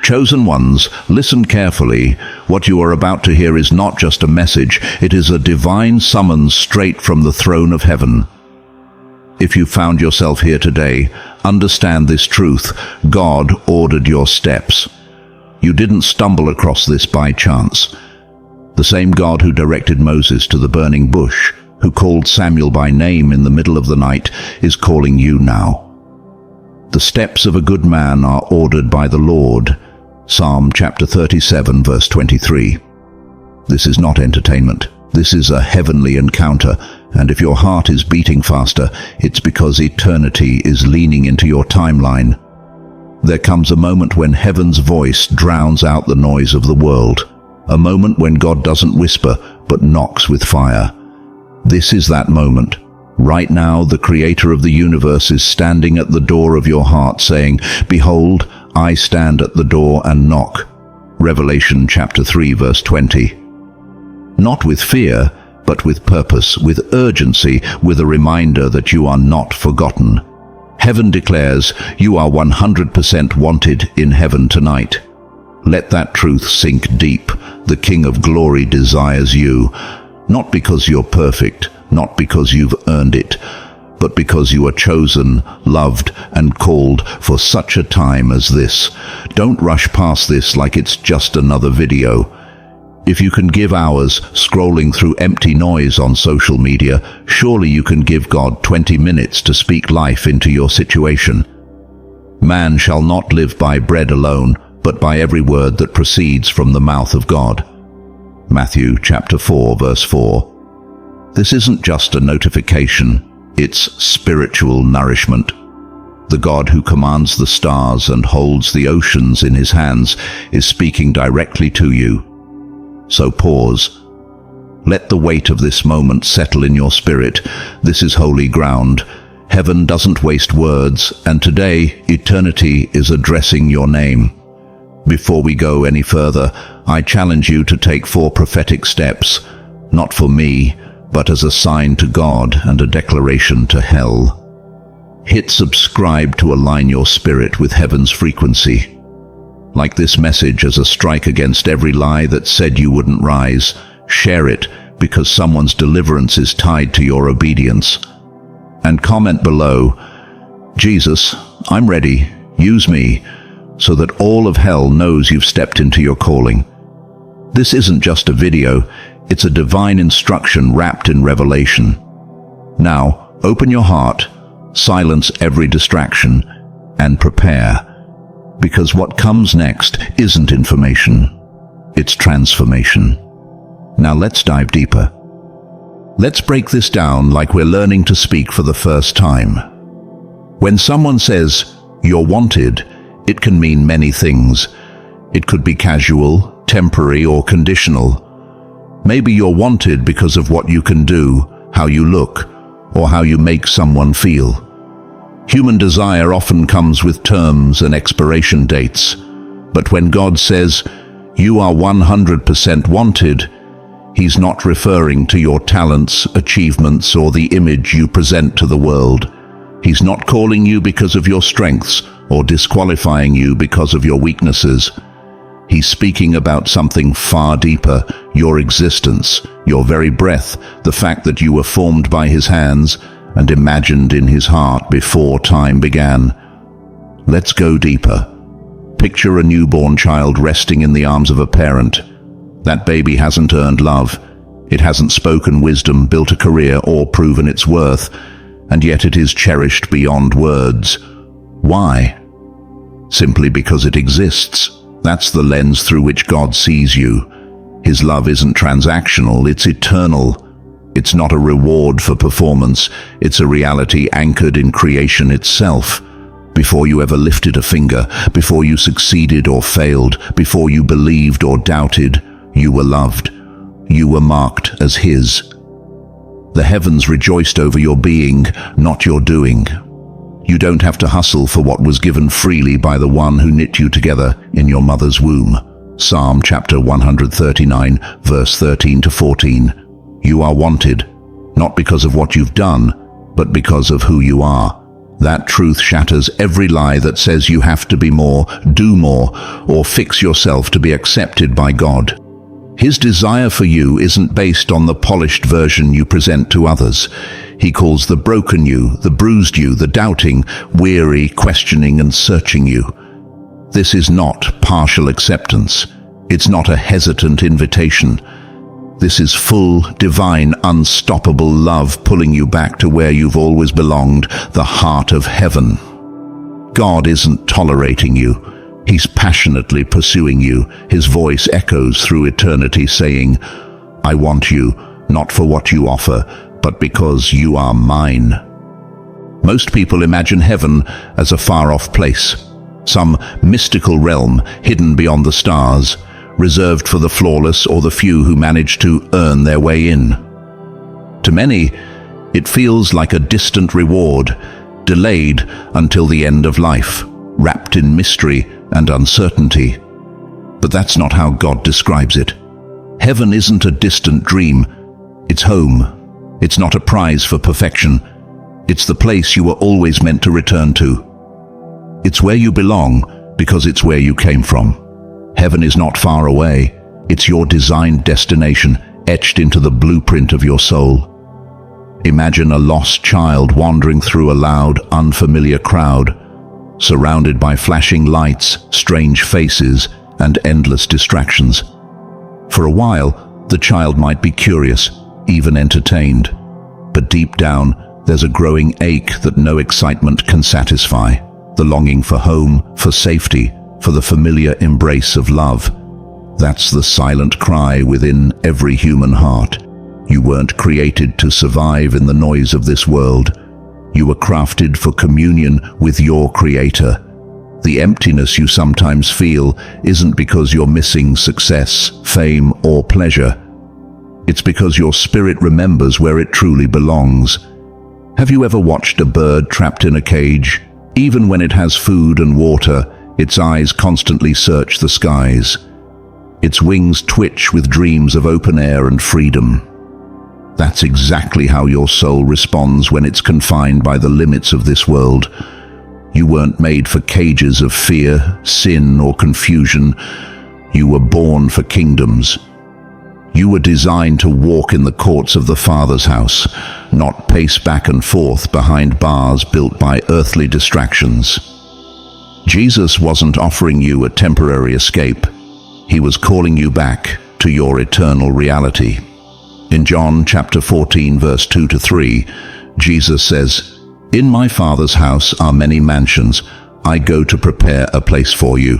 Chosen ones, listen carefully. What you are about to hear is not just a message, it is a divine summons straight from the throne of heaven. If you found yourself here today, understand this truth: God ordered your steps. You didn't stumble across this by chance. The same God who directed Moses to the burning bush, who called Samuel by name in the middle of the night, is calling you now. The steps of a good man are ordered by the Lord. Psalm chapter 37, verse 23. This is not entertainment. This is a heavenly encounter, and if your heart is beating faster, it's because eternity is leaning into your timeline. There comes a moment when heaven's voice drowns out the noise of the world. A moment when God doesn't whisper, but knocks with fire. This is that moment. Right now, the Creator of the universe is standing at the door of your heart saying, "Behold, I stand at the door and knock." Revelation chapter 3, verse 20. Not with fear, but with purpose, with urgency, with a reminder that you are not forgotten. Heaven declares you are 100% wanted in heaven tonight. Let that truth sink deep. The King of Glory desires you, not because you're perfect, not because you've earned it, but because you are chosen, loved, and called for such a time as this. Don't rush past this like it's just another video. If you can give hours scrolling through empty noise on social media, surely you can give God 20 minutes to speak life into your situation. Man shall not live by bread alone, but by every word that proceeds from the mouth of God. Matthew chapter 4, verse 4. This isn't just a notification, it's spiritual nourishment. The God who commands the stars and holds the oceans in his hands is speaking directly to you. So pause. Let the weight of this moment settle in your spirit. This is holy ground. Heaven doesn't waste words, and today eternity is addressing your name. Before we go any further, I challenge you to take 4 prophetic steps, not for me, but as a sign to God and a declaration to hell. Hit subscribe to align your spirit with heaven's frequency. Like this message as a strike against every lie that said you wouldn't rise. Share it because someone's deliverance is tied to your obedience. And comment below, "Jesus, I'm ready, use me," so that all of hell knows you've stepped into your calling. This isn't just a video, it's a divine instruction wrapped in revelation. Now, open your heart, silence every distraction, and prepare. Because what comes next isn't information, it's transformation. Now let's dive deeper. Let's break this down like we're learning to speak for the first time. When someone says, "You're wanted," it can mean many things. It could be casual, temporary, or conditional. Maybe you're wanted because of what you can do, how you look, or how you make someone feel. Human desire often comes with terms and expiration dates. But when God says, "You are 100% wanted," He's not referring to your talents, achievements, or the image you present to the world. He's not calling you because of your strengths or disqualifying you because of your weaknesses. He's speaking about something far deeper, your existence, your very breath, the fact that you were formed by His hands and imagined in His heart before time began. Let's go deeper. Picture a newborn child resting in the arms of a parent. That baby hasn't earned love. It hasn't spoken wisdom, built a career, or proven its worth, and yet it is cherished beyond words. Why? Simply because it exists. That's the lens through which God sees you. His love isn't transactional, it's eternal. It's not a reward for performance, it's a reality anchored in creation itself. Before you ever lifted a finger, before you succeeded or failed, before you believed or doubted, you were loved. You were marked as His. The heavens rejoiced over your being, not your doing. You don't have to hustle for what was given freely by the one who knit you together in your mother's womb. Psalm chapter 139, verse 13 to 14. You are wanted, not because of what you've done, but because of who you are. That truth shatters every lie that says you have to be more, do more, or fix yourself to be accepted by God. His desire for you isn't based on the polished version you present to others. He calls the broken you, the bruised you, the doubting, weary, questioning, and searching you. This is not partial acceptance. It's not a hesitant invitation. This is full, divine, unstoppable love pulling you back to where you've always belonged, the heart of heaven. God isn't tolerating you. He's passionately pursuing you. His voice echoes through eternity saying, I want you, not for what you offer, but because you are mine. Most people imagine heaven as a far-off place, some mystical realm hidden beyond the stars, reserved for the flawless or the few who manage to earn their way in. To many, it feels like a distant reward, delayed until the end of life, wrapped in mystery and uncertainty. But that's not how God describes it. Heaven isn't a distant dream. It's home. It's not a prize for perfection. It's the place you were always meant to return to. It's where you belong because it's where you came from. Heaven is not far away. It's your designed destination, etched into the blueprint of your soul. Imagine a lost child wandering through a loud, unfamiliar crowd, surrounded by flashing lights, strange faces, and endless distractions. For a while, the child might be curious, even entertained. But deep down, there's a growing ache that no excitement can satisfy. The longing for home, for safety, for the familiar embrace of love. That's the silent cry within every human heart. You weren't created to survive in the noise of this world. You were crafted for communion with your Creator. The emptiness you sometimes feel isn't because you're missing success, fame, or pleasure. It's because your spirit remembers where it truly belongs. Have you ever watched a bird trapped in a cage? Even when it has food and water, its eyes constantly search the skies. Its wings twitch with dreams of open air and freedom. That's exactly how your soul responds when it's confined by the limits of this world. You weren't made for cages of fear, sin, or confusion. You were born for kingdoms. You were designed to walk in the courts of the Father's house, not pace back and forth behind bars built by earthly distractions. Jesus wasn't offering you a temporary escape. He was calling you back to your eternal reality. In John chapter 14, verse 2-3, Jesus says, In my Father's house are many mansions. I go to prepare a place for you.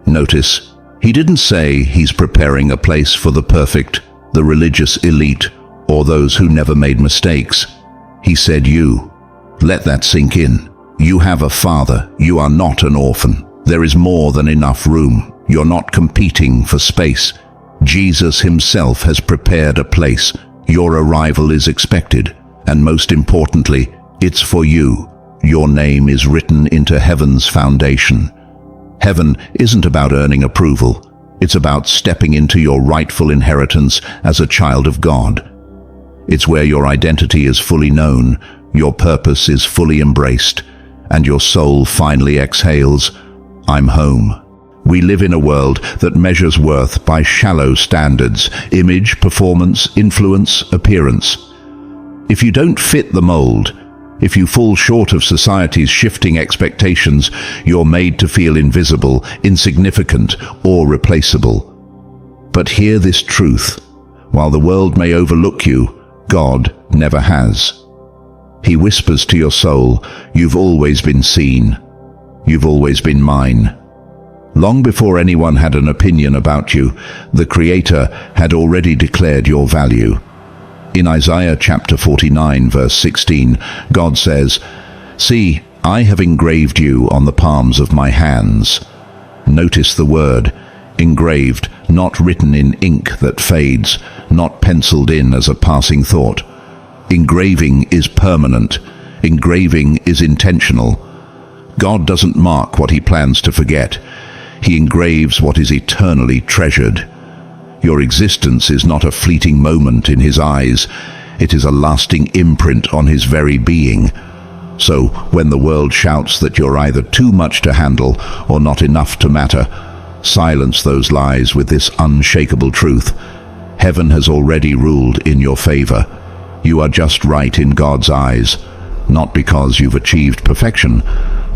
Notice, he didn't say he's preparing a place for the perfect, the religious elite, or those who never made mistakes. He said you. Let that sink in. You have a Father. You are not an orphan. There is more than enough room. You're not competing for space. Jesus himself has prepared a place. Your arrival is expected. And most importantly, it's for you. Your name is written into heaven's foundation. Heaven isn't about earning approval. It's about stepping into your rightful inheritance as a child of God. It's where your identity is fully known, your purpose is fully embraced, and your soul finally exhales, I'm home. We live in a world that measures worth by shallow standards: image, performance, influence, appearance. If you don't fit the mold, if you fall short of society's shifting expectations, you're made to feel invisible, insignificant, or replaceable. But hear this truth: while the world may overlook you, God never has. He whispers to your soul, you've always been seen. You've always been mine. Long before anyone had an opinion about you, the Creator had already declared your value. In Isaiah chapter 49, verse 16, God says, See, I have engraved you on the palms of my hands. Notice the word, engraved, not written in ink that fades, not penciled in as a passing thought. Engraving is permanent. Engraving is intentional. God doesn't mark what he plans to forget. He engraves what is eternally treasured. Your existence is not a fleeting moment in his eyes. It is a lasting imprint on his very being. So, when the world shouts that you're either too much to handle or not enough to matter, silence those lies with this unshakable truth. Heaven has already ruled in your favor. You are just right in God's eyes, not because you've achieved perfection,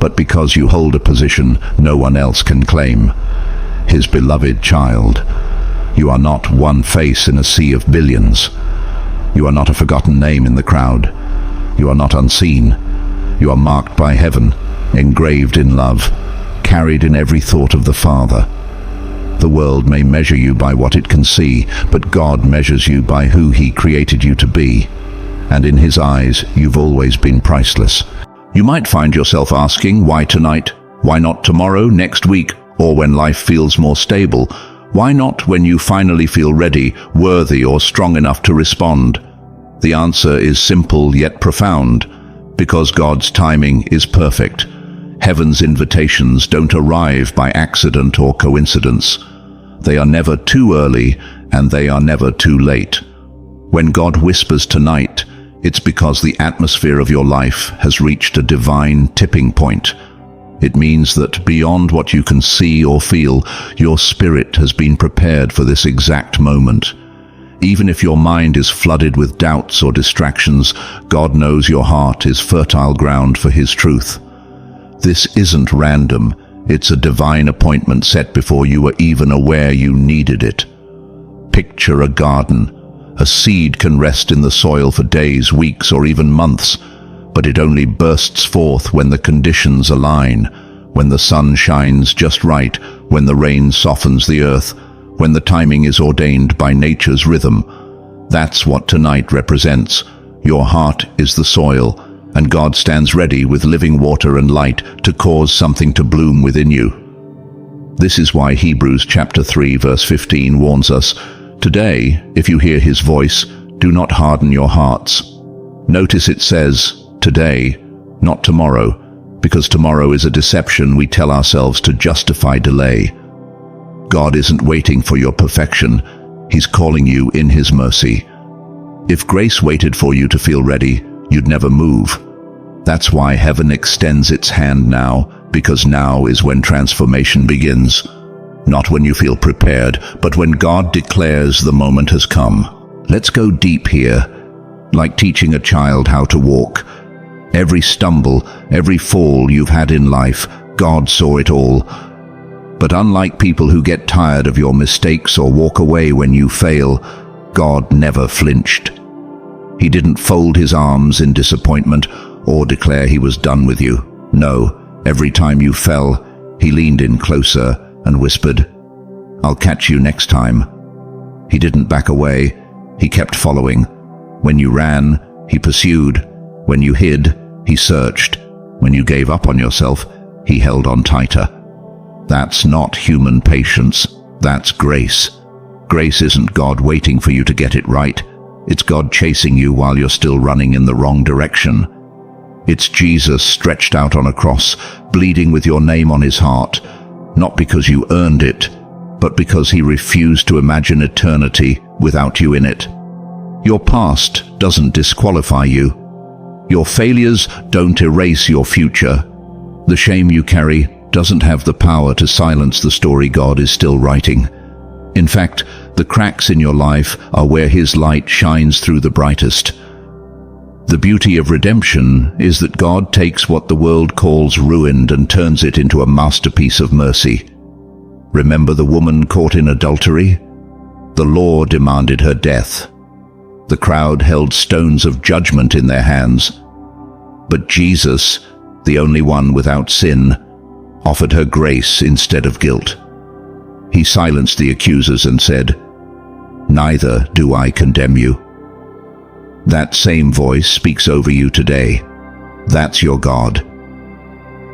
but because you hold a position no one else can claim. His beloved child. You are not one face in a sea of billions. You are not a forgotten name in the crowd. You are not unseen. You are marked by heaven, engraved in love, carried in every thought of the Father. The world may measure you by what it can see, but God measures you by who He created you to be. And in His eyes, you've always been priceless. You might find yourself asking, why tonight? Why not tomorrow, next week, or when life feels more stable? Why not when you finally feel ready, worthy, or strong enough to respond? The answer is simple yet profound. Because God's timing is perfect. Heaven's invitations don't arrive by accident or coincidence. They are never too early, and they are never too late. When God whispers tonight, it's because the atmosphere of your life has reached a divine tipping point. It means that beyond what you can see or feel, your spirit has been prepared for this exact moment. Even if your mind is flooded with doubts or distractions, God knows your heart is fertile ground for His truth. This isn't random. It's a divine appointment set before you were even aware you needed it. Picture a garden. A seed can rest in the soil for days, weeks, or even months, but it only bursts forth when the conditions align, when the sun shines just right, when the rain softens the earth, when the timing is ordained by nature's rhythm. That's what tonight represents. Your heart is the soil, and God stands ready with living water and light to cause something to bloom within you. This is why Hebrews chapter 3 verse 15 warns us, "Today, if you hear His voice, do not harden your hearts." Notice it says, today, not tomorrow, because tomorrow is a deception we tell ourselves to justify delay. God isn't waiting for your perfection. He's calling you in His mercy. If grace waited for you to feel ready, you'd never move. That's why heaven extends its hand now, because now is when transformation begins. Not when you feel prepared, but when God declares the moment has come. Let's go deep here, like teaching a child how to walk. Every stumble, every fall you've had in life, God saw it all. But unlike people who get tired of your mistakes or walk away when you fail, God never flinched. He didn't fold His arms in disappointment or declare He was done with you. No, every time you fell, He leaned in closer and whispered, "I'll catch you next time." He didn't back away. He kept following. When you ran, He pursued. When you hid, He searched. When you gave up on yourself, He held on tighter. That's not human patience. That's grace. Grace isn't God waiting for you to get it right. It's God chasing you while you're still running in the wrong direction. It's Jesus stretched out on a cross, bleeding with your name on His heart, not because you earned it, but because He refused to imagine eternity without you in it. Your past doesn't disqualify you. Your failures don't erase your future. The shame you carry doesn't have the power to silence the story God is still writing. In fact, the cracks in your life are where His light shines through the brightest. The beauty of redemption is that God takes what the world calls ruined and turns it into a masterpiece of mercy. Remember the woman caught in adultery? The law demanded her death. The crowd held stones of judgment in their hands. But Jesus, the only one without sin, offered her grace instead of guilt. He silenced the accusers and said, "Neither do I condemn you." That same voice speaks over you today. That's your God.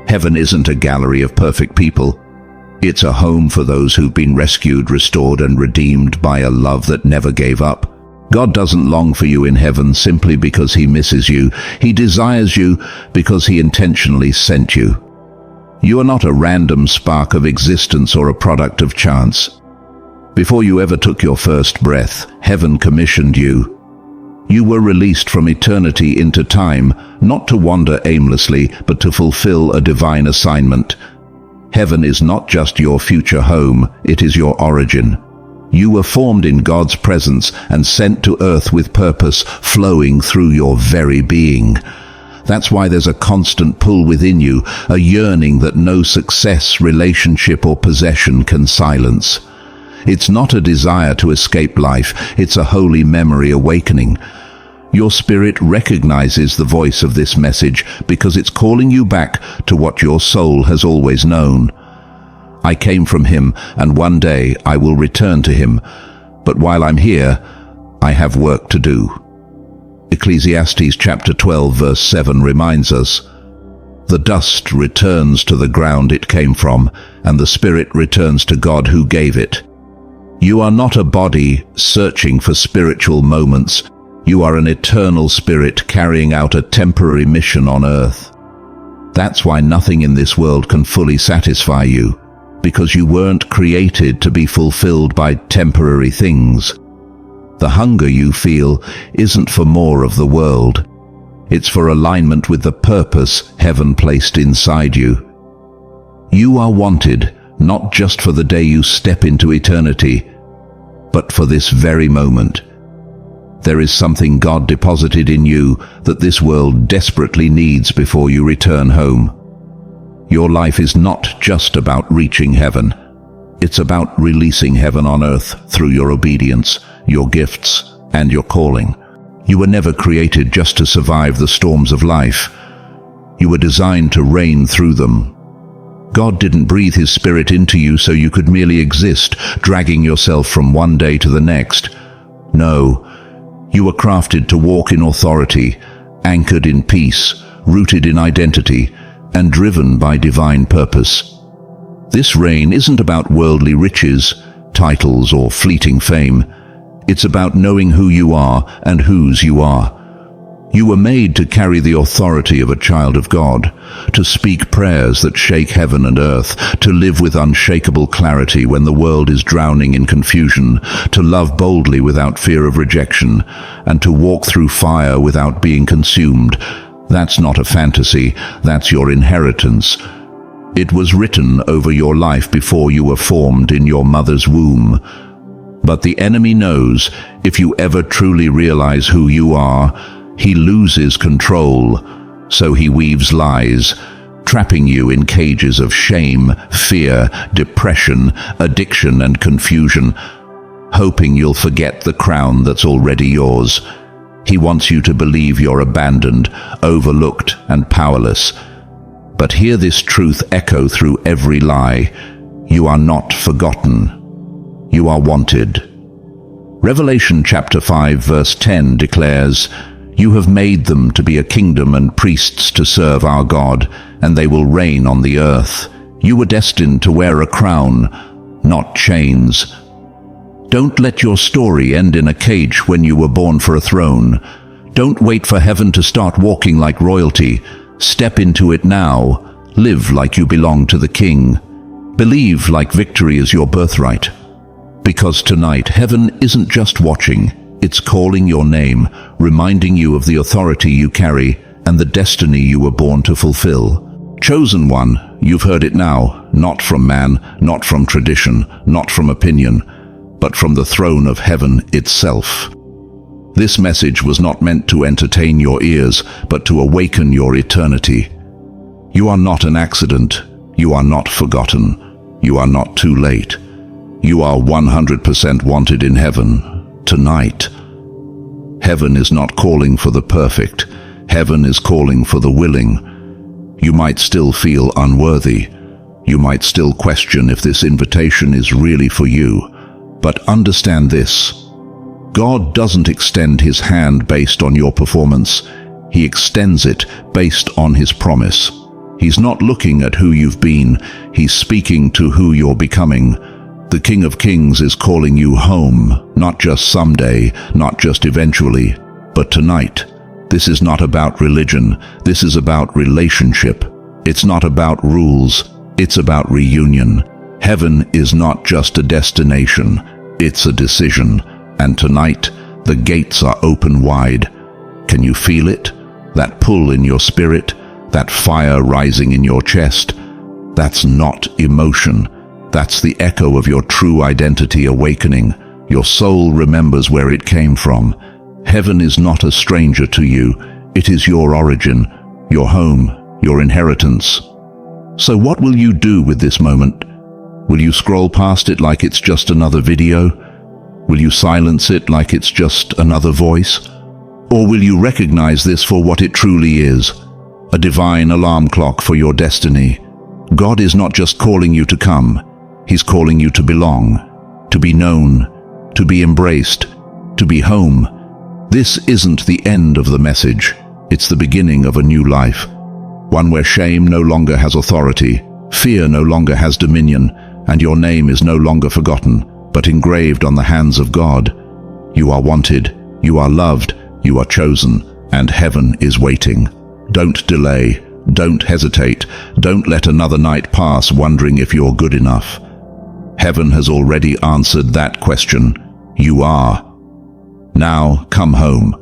Heaven isn't a gallery of perfect people. It's a home for those who've been rescued, restored, and redeemed by a love that never gave up. God doesn't long for you in heaven simply because He misses you. He desires you because He intentionally sent you. You are not a random spark of existence or a product of chance. Before you ever took your first breath, heaven commissioned you. You were released from eternity into time, not to wander aimlessly, but to fulfill a divine assignment. Heaven is not just your future home, it is your origin. You were formed in God's presence and sent to earth with purpose flowing through your very being. That's why there's a constant pull within you, a yearning that no success, relationship, or possession can silence. It's not a desire to escape life, it's a holy memory awakening. Your spirit recognizes the voice of this message because it's calling you back to what your soul has always known. I came from him, and one day I will return to him. But while I'm here, I have work to do. Ecclesiastes chapter 12 verse 7 reminds us, "The dust returns to the ground it came from, and the spirit returns to God who gave it." You are not a body searching for spiritual moments. You are an eternal spirit carrying out a temporary mission on earth. That's why nothing in this world can fully satisfy you, because you weren't created to be fulfilled by temporary things. The hunger you feel isn't for more of the world. It's for alignment with the purpose heaven placed inside you. You are wanted, not just for the day you step into eternity, but for this very moment. There is something God deposited in you that this world desperately needs before you return home. Your life is not just about reaching heaven. It's about releasing heaven on earth through your obedience, your gifts, and your calling. You were never created just to survive the storms of life. You were designed to reign through them. God didn't breathe his spirit into you so you could merely exist, dragging yourself from one day to the next. No, you were crafted to walk in authority, anchored in peace, rooted in identity, and driven by divine purpose. This reign isn't about worldly riches, titles, or fleeting fame. It's about knowing who you are and whose you are. You were made to carry the authority of a child of God, to speak prayers that shake heaven and earth, to live with unshakable clarity when the world is drowning in confusion, to love boldly without fear of rejection, and to walk through fire without being consumed. That's not a fantasy, that's your inheritance. It was written over your life before you were formed in your mother's womb. But the enemy knows if you ever truly realize who you are, he loses control, so he weaves lies, trapping you in cages of shame, fear, depression, addiction, and confusion, hoping you'll forget the crown that's already yours. He wants you to believe you're abandoned, overlooked, and powerless. But hear this truth echo through every lie. You are not forgotten. You are wanted. Revelation chapter 5 verse 10 declares, "You have made them to be a kingdom and priests to serve our God, and they will reign on the earth." You were destined to wear a crown, not chains. Don't let your story end in a cage when you were born for a throne. Don't wait for heaven to start walking like royalty. Step into it now. Live like you belong to the King. Believe like victory is your birthright. Because tonight, heaven isn't just watching, it's calling your name, reminding you of the authority you carry and the destiny you were born to fulfill. Chosen one, you've heard it now, not from man, not from tradition, not from opinion, but from the throne of heaven itself. This message was not meant to entertain your ears, but to awaken your eternity. You are not an accident. You are not forgotten. You are not too late. You are 100% wanted in heaven, tonight. Heaven is not calling for the perfect. Heaven is calling for the willing. You might still feel unworthy. You might still question if this invitation is really for you. But understand this. God doesn't extend his hand based on your performance. He extends it based on his promise. He's not looking at who you've been. He's speaking to who you're becoming. The King of Kings is calling you home, not just someday, not just eventually, but tonight. This is not about religion. This is about relationship. It's not about rules. It's about reunion. Heaven is not just a destination. It's a decision. And tonight, The gates are open wide. Can you feel it? That pull in your spirit? That fire rising in your chest? That's not emotion. That's the echo of your true identity awakening. Your soul remembers where it came from. Heaven is not a stranger to you. It is your origin, your home, your inheritance. So what will you do with this moment? Will you scroll past it like it's just another video? Will you silence it like it's just another voice? Or will you recognize this for what it truly is? A divine alarm clock for your destiny. God is not just calling you to come. He's calling you to belong, to be known, to be embraced, to be home. This isn't the end of the message. It's the beginning of a new life. One where shame no longer has authority, fear no longer has dominion, and your name is no longer forgotten, but engraved on the hands of God. You are wanted, you are loved, you are chosen, and heaven is waiting. Don't delay, don't hesitate, don't let another night pass wondering if you're good enough. Heaven has already answered that question. You are. Now come home.